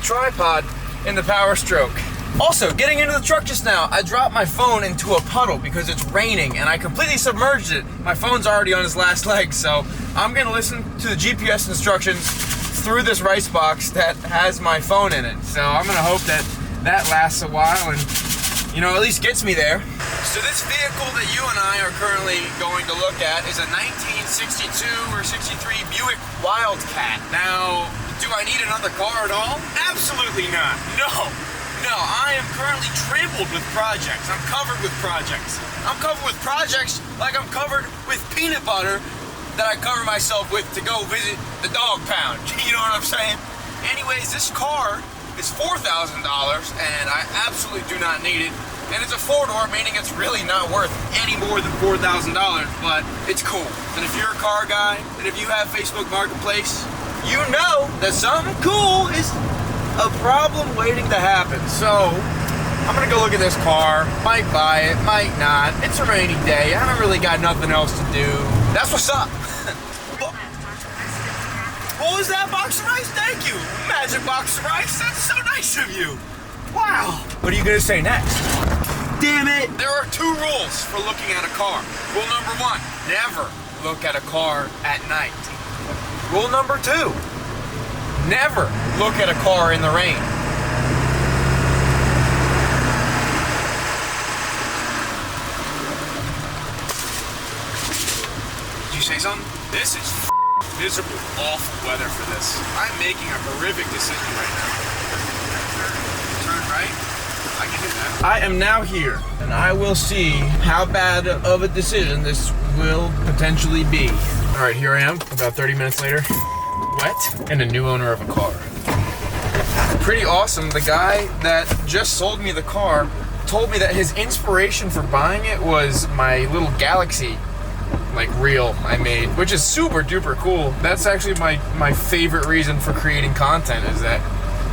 tripod in the Power Stroke. Also, getting into the truck just now, I dropped my phone into a puddle because it's raining and I completely submerged it. My phone's already on its last leg, so I'm gonna listen to the GPS instructions through this rice box that has my phone in it. So I'm gonna hope that that lasts a while and, you know, at least gets me there. So this vehicle that you and I are currently going to look at is a 1962 or 63 Buick Wildcat. Now, do I need another car at all? Absolutely not. No, I am currently trampled with projects. I'm covered with projects. I'm covered with projects like I'm covered with peanut butter that I cover myself with to go visit the dog pound. You know what I'm saying? Anyways, this car is $4,000 and I absolutely do not need it. And it's a four-door, meaning it's really not worth any more than $4,000, but it's cool. And if you're a car guy, and if you have Facebook Marketplace, you know that something cool is a problem waiting to happen. So, I'm gonna go look at this car, might buy it, might not. It's a rainy day, I don't really got nothing else to do. That's what's up. What was that box of rice? Thank you. Magic box of rice, that's so nice of you. Wow. What are you gonna say next? Damn it. There are two rules for looking at a car. Rule number one, never look at a car at night. Rule number two, never look at a car in the rain. Did you say something? This is miserable, awful weather for this. I'm making a horrific decision right now. Turn right. I can hit that. I am now here, and I will see how bad of a decision this will potentially be. All right, here I am, about 30 minutes later, wet, and a new owner of a car. Pretty awesome. The guy that just sold me the car told me that his inspiration for buying it was my little Galaxy reel I made, which is super duper cool. That's actually my favorite reason for creating content, is that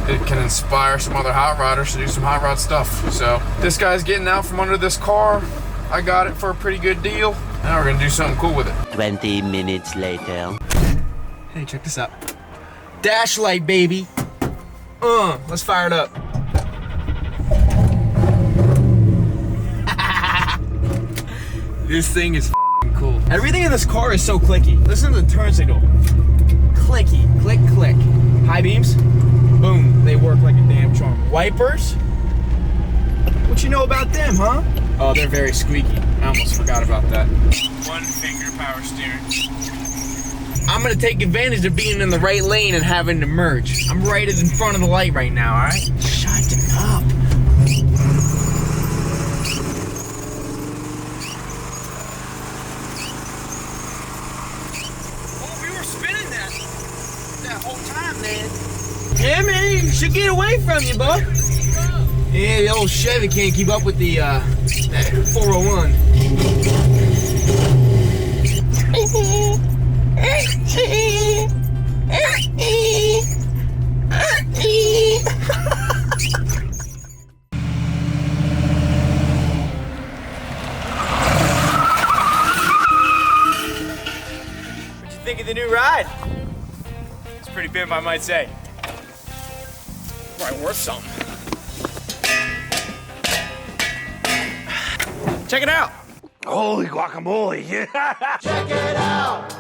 it can inspire some other hot rodders to do some hot rod stuff. So this guy's getting out from under this car. I got it for a pretty good deal. Now we're gonna do something cool with it. 20 minutes later. Hey, check this out. Dash light, baby. Let's fire it up. This thing is cool. Everything in this car is so clicky. Listen to the turn signal. Clicky, click, click. High beams, boom, they work like a damn charm. Wipers, what you know about them, huh? Oh, they're very squeaky. I almost forgot about that. One finger power steering. I'm gonna take advantage of being in the right lane and having to merge. I'm right in front of the light right now, all right? Shut up. Yeah, man, you should get away from you, bud. Yeah, the old Chevy can't keep up with the that 401. What you think of the new ride? It's pretty pimp, I might say. Probably worth something. Check it out. Holy guacamole, yeah. Check it out.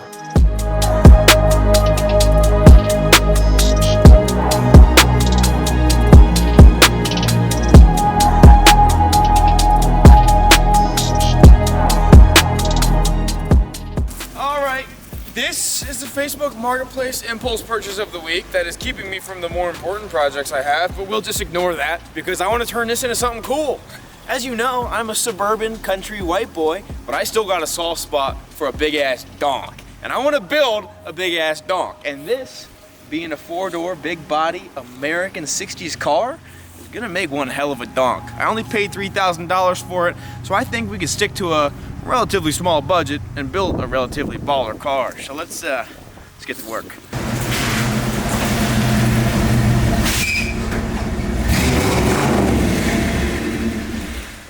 All right. This is the Facebook Marketplace impulse purchase of the week that is keeping me from the more important projects I have, but we'll just ignore that because I want to turn this into something cool. As you know, I'm a suburban country white boy, but I still got a soft spot for a big ass donk. And I want to build a big ass donk. And this, being a four-door, big body, American 60s car, is gonna make one hell of a donk. I only paid $3,000 for it, so I think we can stick to a relatively small budget and build a relatively baller car. So let's get to work.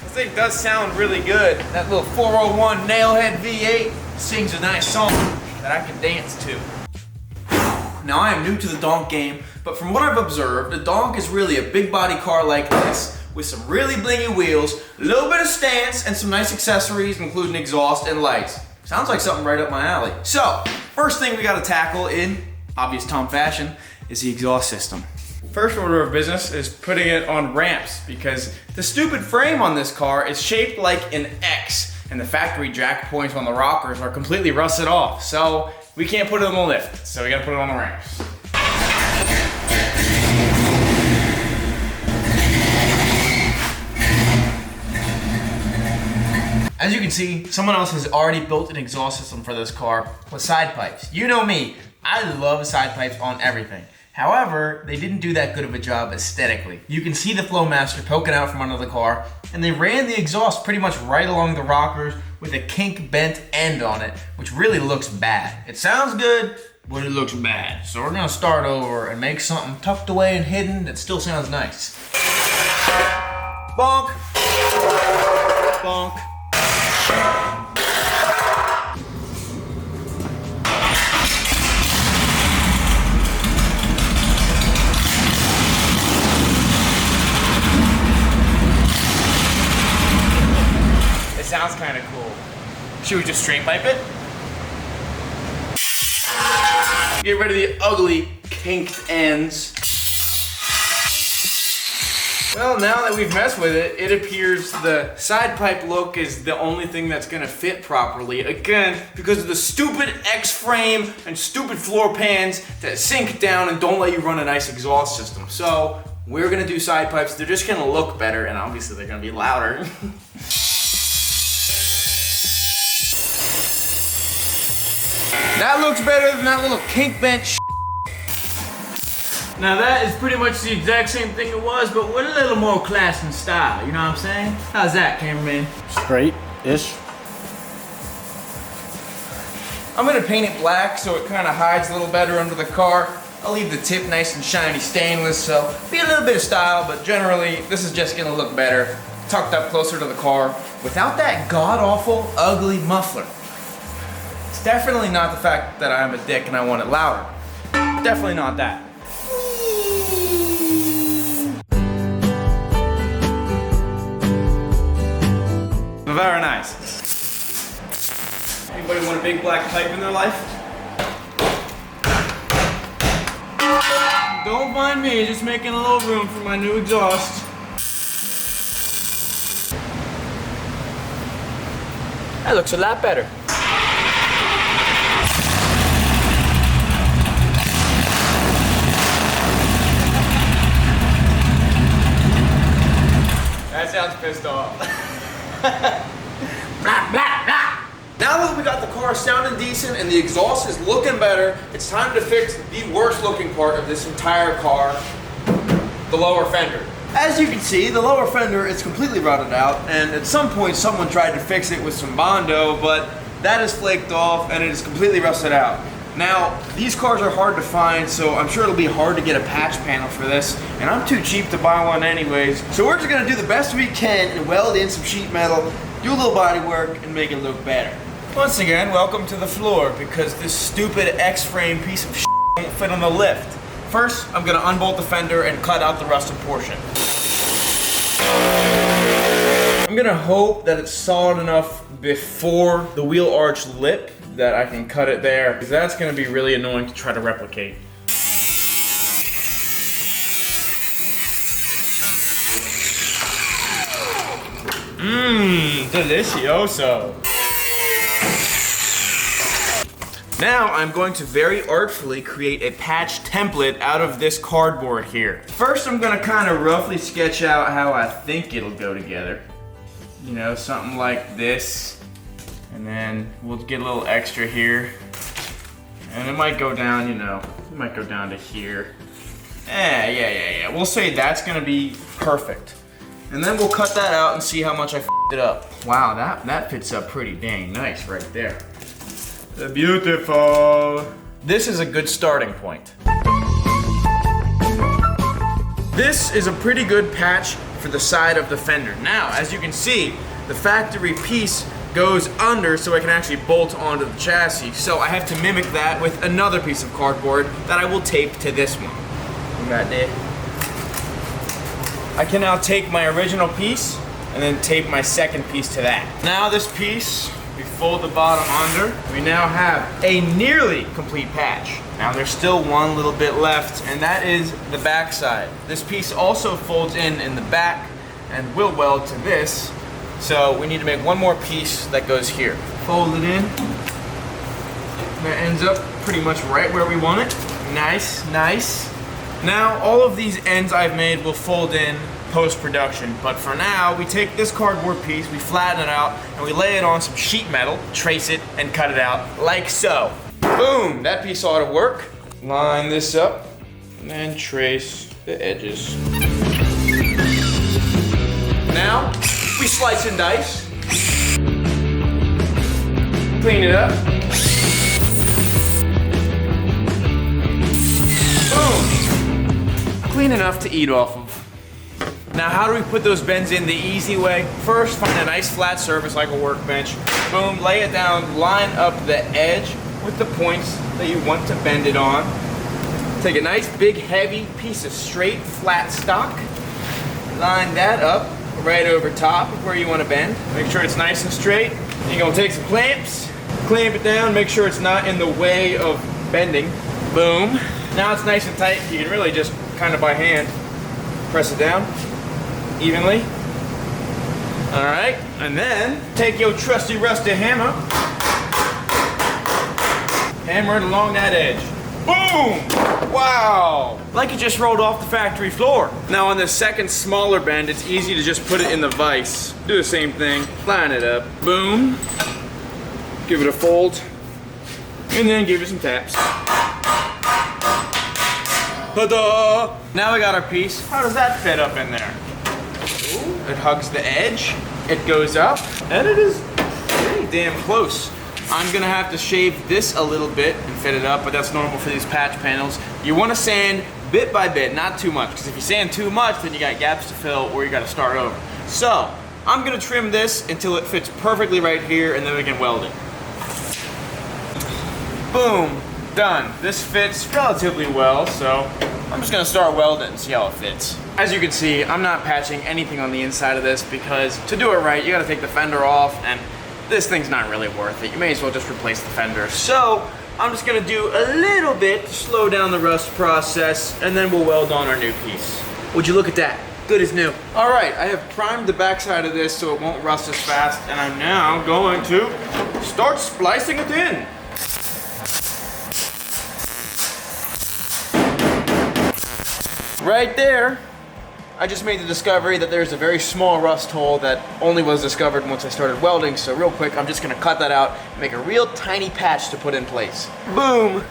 This thing does sound really good. That little 401 Nailhead V8 sings a nice song that I can dance to. Now I am new to the donk game, but from what I've observed, the donk is really a big body car like this, with some really blingy wheels, a little bit of stance, and some nice accessories, including exhaust and lights. Sounds like something right up my alley. So, first thing we gotta tackle in obvious Tom fashion is the exhaust system. First order of business is putting it on ramps, because the stupid frame on this car is shaped like an X, and the factory jack points on the rockers are completely rusted off. So we can't put it on the lift, so we gotta put it on the ramps. As you can see, someone else has already built an exhaust system for this car with side pipes. You know me, I love side pipes on everything. However, they didn't do that good of a job aesthetically. You can see the Flowmaster poking out from under the car, and they ran the exhaust pretty much right along the rockers with a kink bent end on it, which really looks bad. It sounds good, but it looks bad. So we're gonna start over and make something tucked away and hidden that still sounds nice. Bonk. Bonk. Sounds kind of cool. Should we just straight pipe it? Get rid of the ugly kinked ends. Well, now that we've messed with it, it appears the side pipe look is the only thing that's gonna fit properly. Again, because of the stupid X frame and stupid floor pans that sink down and don't let you run a nice exhaust system. So we're gonna do side pipes. They're just gonna look better, and obviously they're gonna be louder. That looks better than that little kink bent shit. Now that is pretty much the exact same thing it was, but with a little more class and style, you know what I'm saying? How's that, cameraman? Straight-ish. I'm gonna paint it black so it kind of hides a little better under the car. I'll leave the tip nice and shiny stainless, so be a little bit of style, but generally this is just gonna look better, tucked up closer to the car, without that god-awful, ugly muffler. It's definitely not the fact that I'm a dick and I want it louder. Definitely not that. Very nice. Anybody want a big black pipe in their life? Don't mind me, just making a little room for my new exhaust. That looks a lot better. That sounds pissed off. Blah, blah, blah. Now that we got the car sounding decent and the exhaust is looking better, it's time to fix the worst looking part of this entire car, the lower fender. As you can see, the lower fender is completely rotted out, and at some point someone tried to fix it with some Bondo, but that is flaked off and it is completely rusted out. Now, these cars are hard to find, so I'm sure it'll be hard to get a patch panel for this, and I'm too cheap to buy one anyways. So we're just gonna do the best we can and weld in some sheet metal, do a little body work, and make it look better. Once again, welcome to the floor, because this stupid X-frame piece of shit won't fit on the lift. First, I'm gonna unbolt the fender and cut out the rusted portion. I'm gonna hope that it's solid enough before the wheel arch lip that I can cut it there, because that's gonna be really annoying to try to replicate. Mmm, delicioso. Now I'm going to very artfully create a patch template out of this cardboard here. First I'm gonna kind of roughly sketch out how I think it'll go together. You know, something like this. And then we'll get a little extra here. And it might go down, you know, it might go down to here. Yeah. We'll say that's gonna be perfect. And then we'll cut that out and see how much I f***ed it up. Wow, that fits up pretty dang nice right there. Beautiful. This is a good starting point. This is a pretty good patch for the side of the fender. Now, as you can see, the factory piece goes under so I can actually bolt onto the chassis. So I have to mimic that with another piece of cardboard that I will tape to this one. Right there. I can now take my original piece and then tape my second piece to that. Now this piece, we fold the bottom under. We now have a nearly complete patch. Now there's still one little bit left, and that is the back side. This piece also folds in the back and will weld to this. So we need to make one more piece that goes here. Fold it in. That ends up pretty much right where we want it. Nice, nice. Now all of these ends I've made will fold in post-production, but for now we take this cardboard piece, we flatten it out, and we lay it on some sheet metal, trace it, and cut it out like so. Boom, that piece ought to work. Line this up, and then trace the edges. Now, we slice and dice. Clean it up. Boom. Clean enough to eat off of. Now, how do we put those bends in the easy way? First, find a nice flat surface like a workbench. Boom, lay it down, line up the edge with the points that you want to bend it on. Take a nice big heavy piece of straight flat stock. Line that up right over top of where you want to bend. Make sure it's nice and straight. You're gonna take some clamps, clamp it down, make sure it's not in the way of bending. Boom. Now it's nice and tight. You can really just kind of by hand press it down evenly. All right, and then take your trusty rusty hammer, hammer it along that edge. Boom! Wow! Like it just rolled off the factory floor. Now on the second smaller bend, it's easy to just put it in the vise. Do the same thing, line it up. Boom. Give it a fold. And then give it some taps. Ta-da! Now we got our piece. How does that fit up in there? Ooh, it hugs the edge, it goes up, and it is pretty damn close. I'm gonna have to shave this a little bit and fit it up, but that's normal for these patch panels. You wanna sand bit by bit, not too much, because if you sand too much, then you got gaps to fill or you gotta start over. So, I'm gonna trim this until it fits perfectly right here, and then we can weld it. Boom, done. This fits relatively well, so I'm just gonna start welding and see how it fits. As you can see, I'm not patching anything on the inside of this because to do it right, you gotta take the fender off, and this thing's not really worth it. You may as well just replace the fender. So I'm just gonna do a little bit to slow down the rust process, and then we'll weld on our new piece. Would you look at that? Good as new. All right, I have primed the backside of this so it won't rust as fast, and I'm now going to start splicing it in. Right there, I just made the discovery that there's a very small rust hole that only was discovered once I started welding, so real quick, I'm just gonna cut that out and make a real tiny patch to put in place. Boom,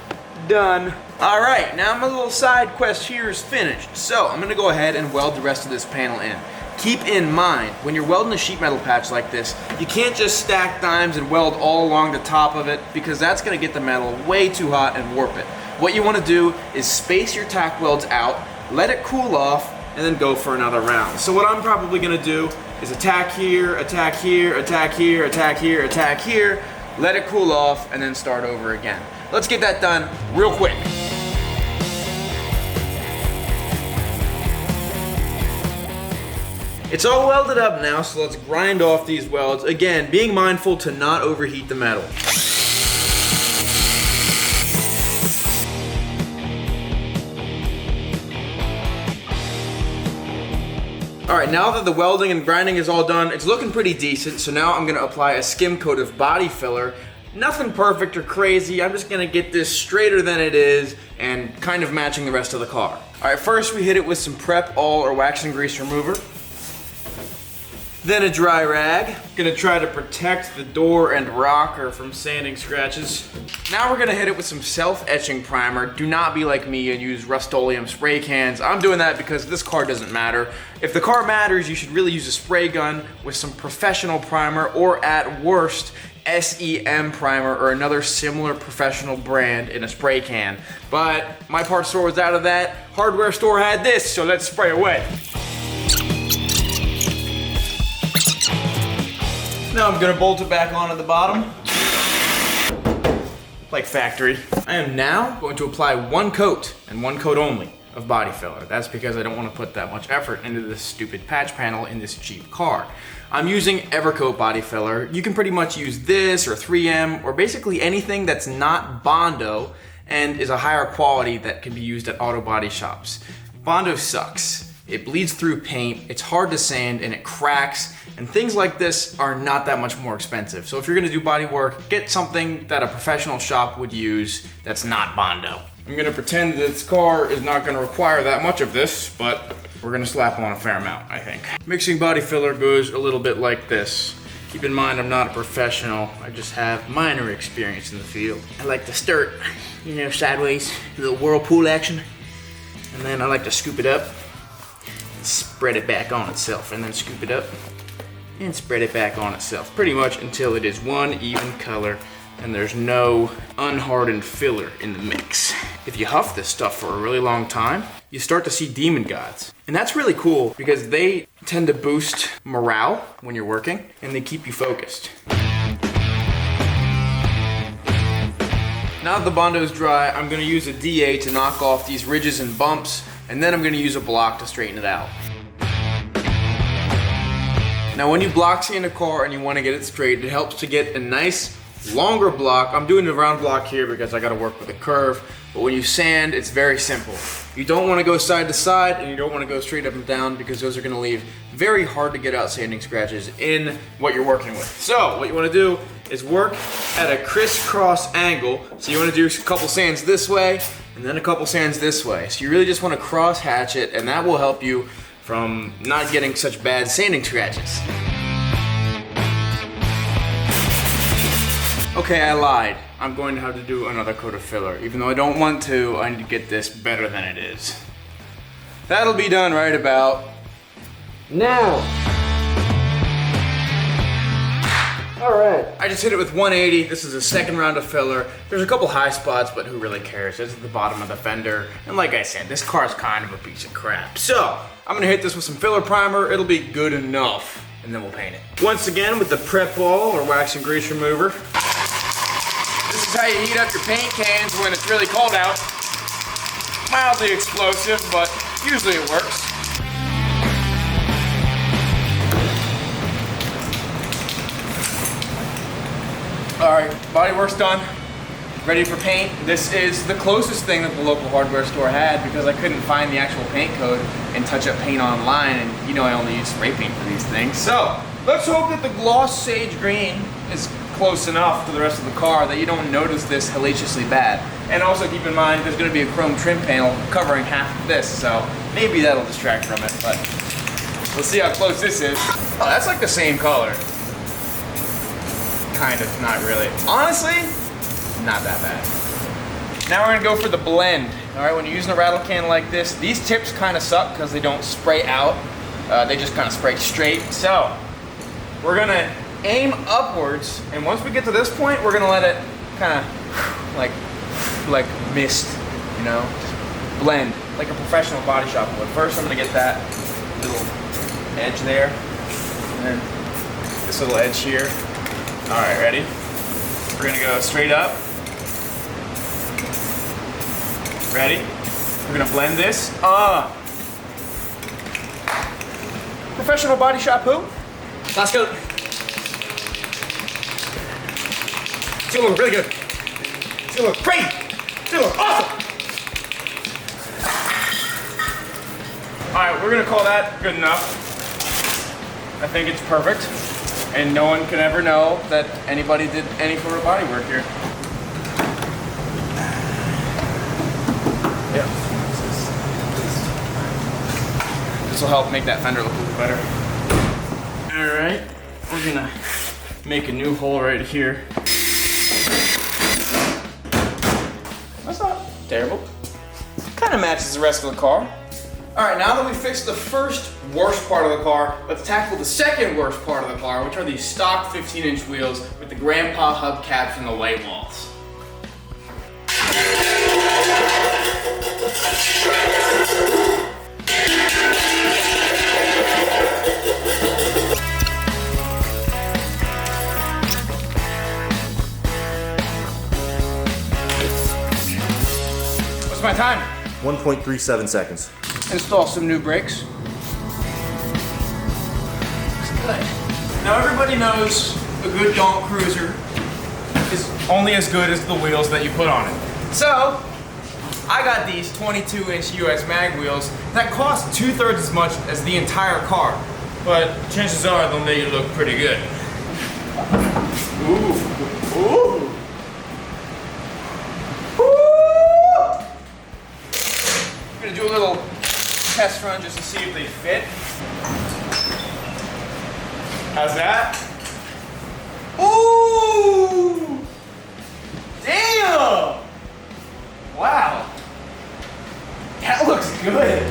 done. All right, now my little side quest here is finished, so I'm gonna go ahead and weld the rest of this panel in. Keep in mind, when you're welding a sheet metal patch like this, you can't just stack dimes and weld all along the top of it because that's gonna get the metal way too hot and warp it. What you wanna do is space your tack welds out, let it cool off, and then go for another round. So what I'm probably gonna do is attack here, attack here, attack here, attack here, attack here, let it cool off, and then start over again. Let's get that done real quick. It's all welded up now, so let's grind off these welds. Again, being mindful to not overheat the metal. All right, now that the welding and grinding is all done, it's looking pretty decent, so now I'm gonna apply a skim coat of body filler. Nothing perfect or crazy, I'm just gonna get this straighter than it is and kind of matching the rest of the car. All right, first we hit it with some Prep All or wax and grease remover. Then a dry rag. Gonna try to protect the door and rocker from sanding scratches. Now we're gonna hit it with some self-etching primer. Do not be like me and use Rust-Oleum spray cans. I'm doing that because this car doesn't matter. If the car matters, you should really use a spray gun with some professional primer, or at worst, SEM primer or another similar professional brand in a spray can. But my parts store was out of that. Hardware store had this, so let's spray away. Now I'm gonna bolt it back on at the bottom. Like factory. I am now going to apply one coat, and one coat only, of body filler. That's because I don't want to put that much effort into this stupid patch panel in this cheap car. I'm using Evercoat body filler. You can pretty much use this or 3M or basically anything that's not Bondo and is a higher quality that can be used at auto body shops. Bondo sucks. It bleeds through paint, it's hard to sand, and it cracks, and things like this are not that much more expensive. So if you're gonna do body work, get something that a professional shop would use that's not Bondo. I'm gonna pretend that this car is not gonna require that much of this, but we're gonna slap on a fair amount, I think. Mixing body filler goes a little bit like this. Keep in mind, I'm not a professional. I just have minor experience in the field. I like to stir it, sideways, a little whirlpool action. And then I like to scoop it up, and spread it back on itself, and then scoop it up, and spread it back on itself. Pretty much until it is one even color, and there's no unhardened filler in the mix. If you huff this stuff for a really long time, you start to see demon gods. And that's really cool because they tend to boost morale when you're working and they keep you focused. Now that the Bondo is dry, I'm gonna use a DA to knock off these ridges and bumps, and then I'm gonna use a block to straighten it out. Now when you block sand a car and you wanna get it straight, it helps to get a nice longer block. I'm doing a round block here because I gotta work with a curve, but when you sand, it's very simple. You don't wanna go side to side and you don't wanna go straight up and down because those are gonna leave very hard to get out sanding scratches in what you're working with. So what you wanna do is work at a crisscross angle. So you wanna do a couple sands this way and then a couple sands this way. So you really just wanna cross hatch it, and that will help you from not getting such bad sanding scratches. Okay, I lied. I'm going to have to do another coat of filler. Even though I don't want to, I need to get this better than it is. That'll be done right about now. All right. I just hit it with 180. This is a second round of filler. There's a couple high spots, but who really cares? This is the bottom of the fender. And like I said, this car's kind of a piece of crap. So, I'm gonna hit this with some filler primer. It'll be good enough, and then we'll paint it. Once again, with the prep ball or wax and grease remover. This is how you heat up your paint cans when it's really cold out. Mildly explosive, but usually it works. All right, bodywork's done. Ready for paint. This is the closest thing that the local hardware store had because I couldn't find the actual paint code and touch-up paint online, and you know I only use spray paint for these things. So, let's hope that the gloss sage green is close enough to the rest of the car that you don't notice this hellaciously bad. And also keep in mind there's gonna be a chrome trim panel covering half of this, so maybe that'll distract from it, but we'll see how close this is. Oh, that's like the same color. Kind of, not really. Honestly, not that bad. Now we're gonna go for the blend. All right, when you're using a rattle can like this, these tips kind of suck because they don't spray out. They just kind of spray straight. So we're gonna aim upwards, and once we get to this point, we're gonna let it kind of like mist, you know, just blend like a professional body shop would. First, I'm gonna get that little edge there, and then this little edge here. All right, ready? We're gonna go straight up. Ready? We're gonna blend this. Professional body shop who? Last coat. It's gonna look really good. It's gonna look great. It's gonna look awesome. All right, we're gonna call that good enough. I think it's perfect. And no one can ever know that anybody did any sort of body work here. Yeah. This will help make that fender look a little better. All right, we're gonna make a new hole right here. That's not terrible. Kind of matches the rest of the car. All right, now that we fixed the first worst part of the car, let's tackle the second worst part of the car, which are these stock 15-inch wheels with the grandpa hubcaps and the white walls. What's my timer? 1.37 seconds. Install some new brakes. It's good. Now everybody knows a good donk cruiser is only as good as the wheels that you put on it. So, I got these 22-inch US mag wheels that cost 2/3 as much as the entire car. But chances are they'll make it look pretty good. Ooh. Ooh. I'm gonna do a little test run just to see if they fit. How's that? Ooh! Damn! Wow. That looks good.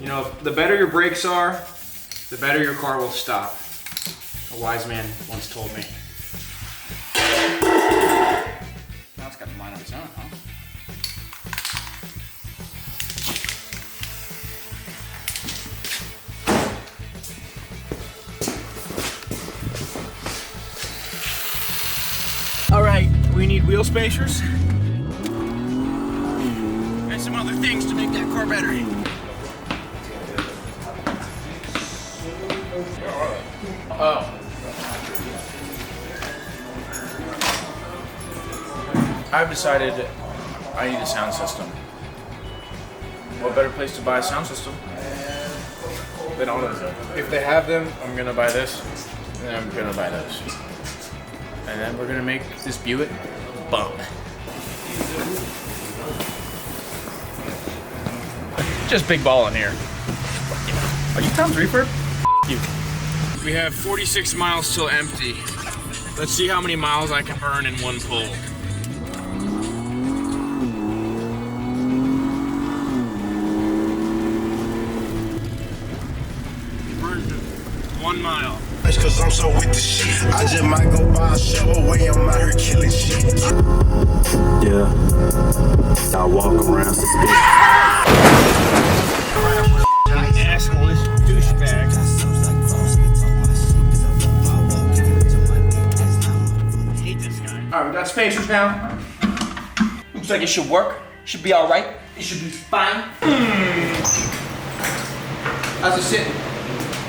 You know, the better your brakes are, the better your car will stop. A wise man once told me. Now it's got a mind of its own, huh? All right, we need wheel spacers and some other things to make that car better. Oh. I've decided I need a sound system. What better place to buy a sound system than AutoZone? If they have them, I'm gonna buy this, and I'm gonna buy those. And then we're gonna make this Buick bump. Just big ball in here. Are you Tom's Reaper? You. We have 46 miles till empty. Let's see how many miles I can burn in one pull. Burned 1 mile. Cause I'm so with the shit. I just might go buy a shovel away, I'm out here killing shit. Yeah, I walk around suspicious. Asshole, this douchebag. I hate this guy. Alright, we got spacers now. Looks like it should work. Should be alright. It should be fine. How's it sitting?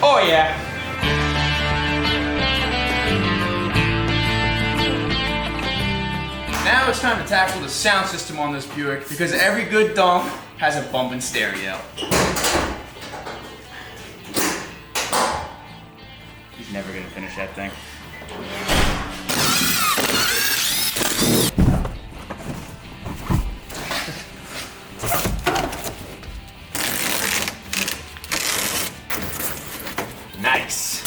Oh yeah. Now it's time to tackle the sound system on this Buick because every good donk has a bumping stereo. He's never gonna finish that thing. Nice.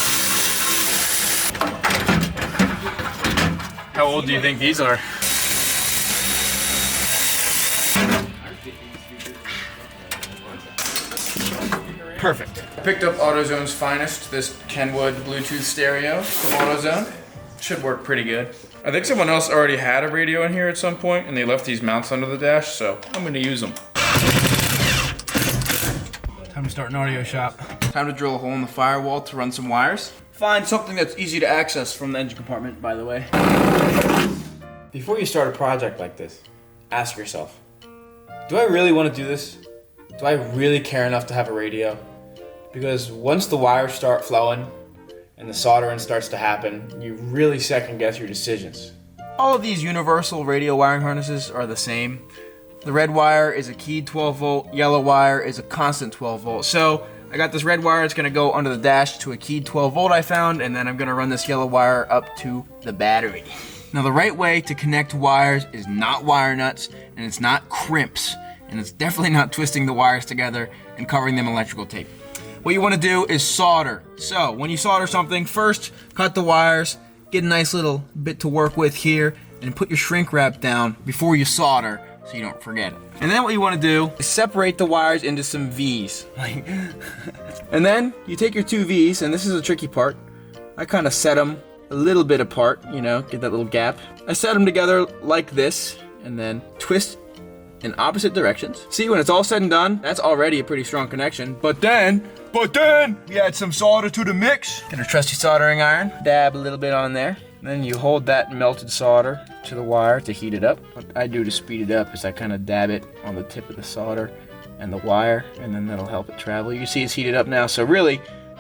How old do you think these are? Perfect. Picked up AutoZone's finest, this Kenwood Bluetooth stereo from AutoZone. Should work pretty good. I think someone else already had a radio in here at some point and they left these mounts under the dash, so I'm gonna use them. Time to start an audio shop. Time to drill a hole in the firewall to run some wires. Find something that's easy to access from the engine compartment, by the way. Before you start a project like this, ask yourself, do I really want to do this? Do I really care enough to have a radio? Because once the wires start flowing and the soldering starts to happen, you really second guess your decisions. All of these universal radio wiring harnesses are the same. The red wire is a keyed 12 volt, yellow wire is a constant 12 volt. So I got this red wire, it's gonna go under the dash to a keyed 12 volt I found, and then I'm gonna run this yellow wire up to the battery. Now the right way to connect wires is not wire nuts, and it's not crimps, and it's definitely not twisting the wires together and covering them in electrical tape. What you want to do is solder. So when you solder something, first cut the wires, get a nice little bit to work with here, and put your shrink wrap down before you solder so you don't forget it. And then what you want to do is separate the wires into some V's. And then you take your two V's, and this is the tricky part. I kind of set them a little bit apart, you know, get that little gap. I set them together like this, and then twist in opposite directions. See, when it's all said and done, that's already a pretty strong connection. But then, we add some solder to the mix. Get a trusty soldering iron, dab a little bit on there. Then you hold that melted solder to the wire to heat it up. What I do to speed it up is I kind of dab it on the tip of the solder and the wire, and then that'll help it travel. You can see it's heated up now, so really,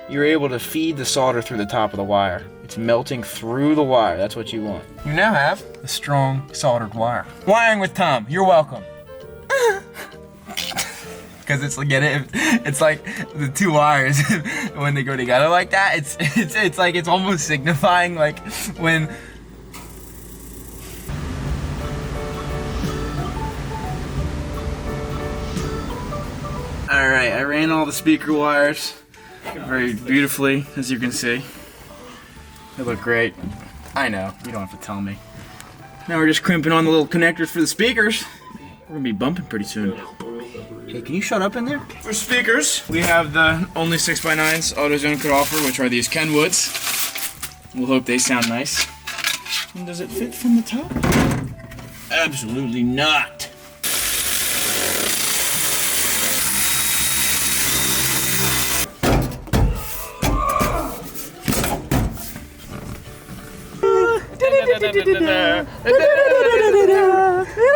you're able to feed the solder through the top of the wire. It's melting through the wire. That's what you want. You now have a strong soldered wire. Wiring with Tom. You're welcome. Because it's, get it? It's like the two wires when they go together like that. It's like it's almost signifying like when. All right, I ran all the speaker wires very beautifully, as you can see. They look great. I know, you don't have to tell me. Now we're just crimping on the little connectors for the speakers. We're gonna be bumping pretty soon. Hey, can you shut up in there? For speakers, we have the only 6x9s AutoZone could offer, which are these Kenwoods. We'll hope they sound nice. And does it fit from the top? Absolutely not.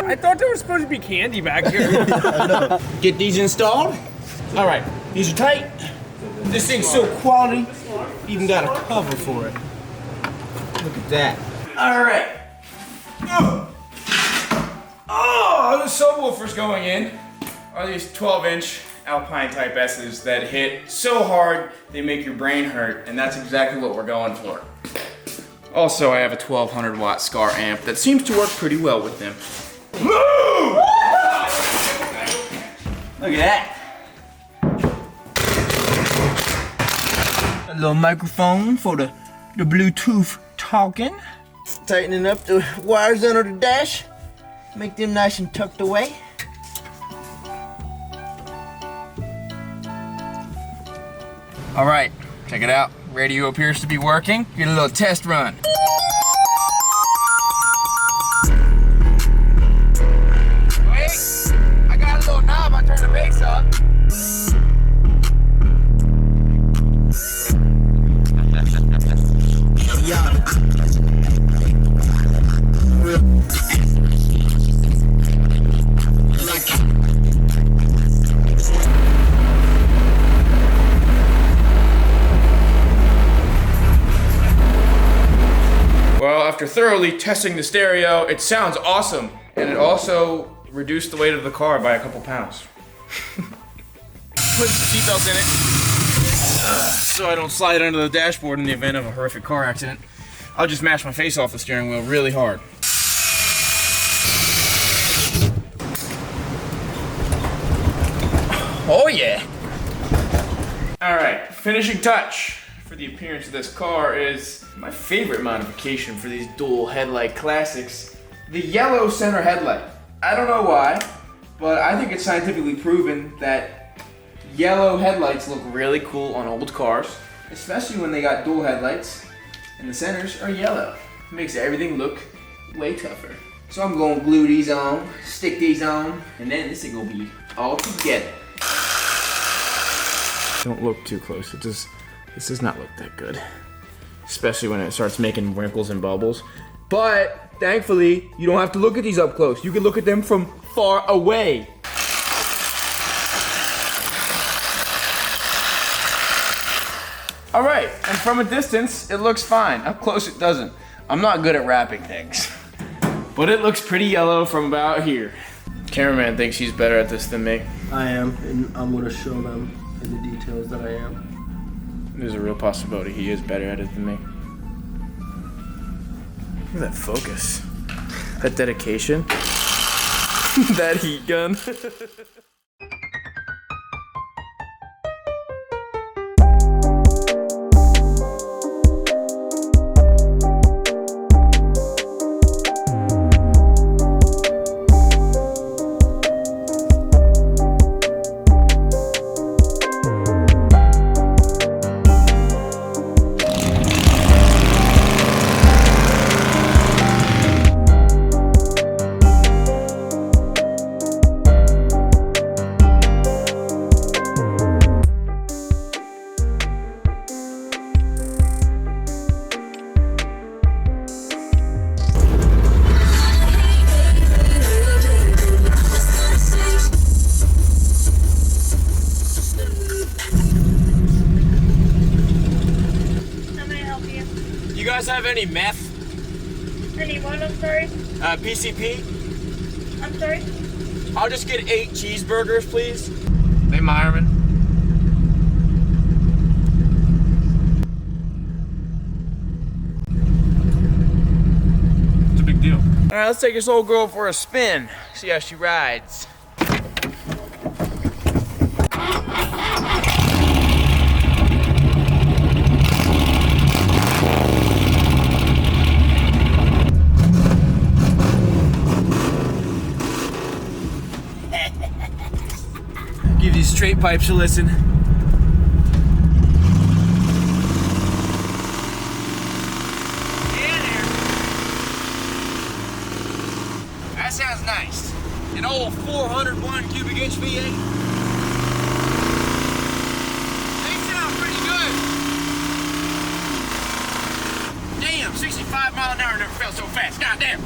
I thought there was supposed to be candy back here. Get these installed. All right, these are tight. This thing's so quality, even got a cover for it. Look at that. All right. Oh, the subwoofers going in are these 12-inch Alpine Type S's that hit so hard they make your brain hurt, and that's exactly what we're going for. Also, I have a 1200 watt SCAR amp that seems to work pretty well with them. Move! Look at that. A little microphone for the Bluetooth talking. Tightening up the wires under the dash. Make them nice and tucked away. All right, check it out. Radio appears to be working. Get a little test run. Wait, I got a little knob. I turned the bass up. Well, after thoroughly testing the stereo, it sounds awesome, and it also reduced the weight of the car by a couple pounds. Put seatbelts in it so I don't slide under the dashboard in the event of a horrific car accident. I'll just mash my face off the steering wheel really hard. Oh yeah! All right, finishing touch for the appearance of this car is my favorite modification for these dual headlight classics, the yellow center headlight. I don't know why, but I think it's scientifically proven that yellow headlights look really cool on old cars, especially when they got dual headlights and the centers are yellow. It makes everything look way tougher. So I'm gonna glue these on, stick these on, and then this is gonna be all together. Don't look too close. This does not look that good, especially when it starts making wrinkles and bubbles. But thankfully, you don't have to look at these up close. You can look at them from far away. All right, and from a distance, it looks fine. Up close, it doesn't. I'm not good at wrapping things, but it looks pretty yellow from about here. Cameraman thinks he's better at this than me. I am, and I'm gonna show them in the details that I am. There's a real possibility he is better at it than me. Look at that focus. That dedication. That heat gun. you guys have any meth? Anyone, I'm sorry? PCP? I'm sorry? I'll just get 8 cheeseburgers, please. Hey, Myron. It's a big deal. All right, let's take this old girl for a spin. See how she rides. Give these straight pipes a listen. Yeah, there. That sounds nice. An old 401 cubic inch V8. They sound pretty good. Damn, 65 mile an hour never felt so fast. God damn.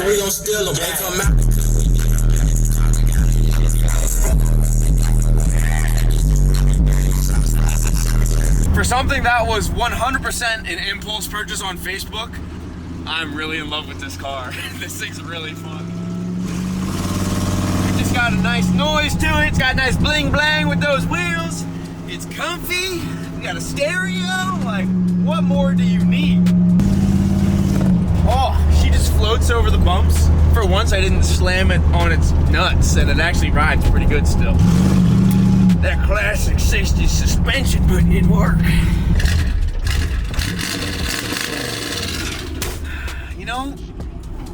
We gon' steal them, they come out. For something that was 100% an impulse purchase on Facebook, I'm really in love with this car. This thing's really fun. It just got a nice noise to it. It's got a nice bling blang with those wheels. It's comfy. You got a stereo. Like, what more do you need? Oh, she just floats over the bumps. For once, I didn't slam it on its nuts, and it actually rides pretty good still. That classic 60s suspension, but it work. You know,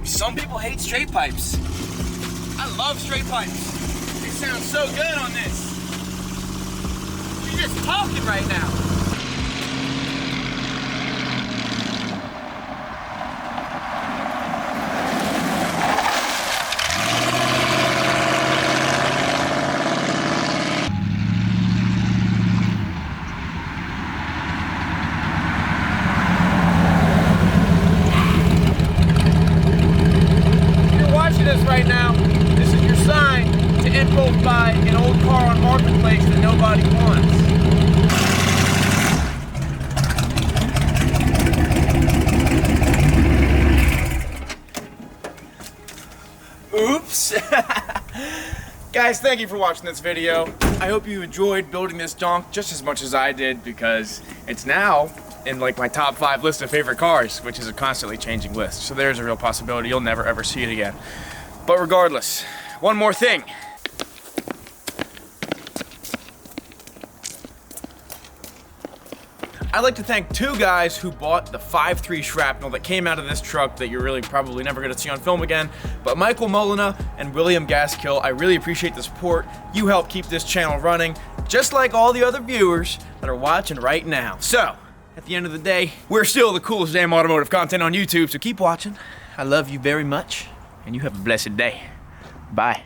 some people hate straight pipes. I love straight pipes. They sound so good on this. You're just talking right now. Right now, this is your sign to impulse buy an old car on Marketplace that nobody wants. Oops. Guys, thank you for watching this video. I hope you enjoyed building this donk just as much as I did, because it's now in like my top 5 list of favorite cars, which is a constantly changing list. So there's a real possibility you'll never ever see it again. But regardless, one more thing. I'd like to thank 2 guys who bought the 5.3 shrapnel that came out of this truck that you're really probably never gonna see on film again. But Michael Molina and William Gaskill, I really appreciate the support. You help keep this channel running, just like all the other viewers that are watching right now. So, at the end of the day, we're still the coolest damn automotive content on YouTube, so keep watching. I love you very much. And you have a blessed day. Bye.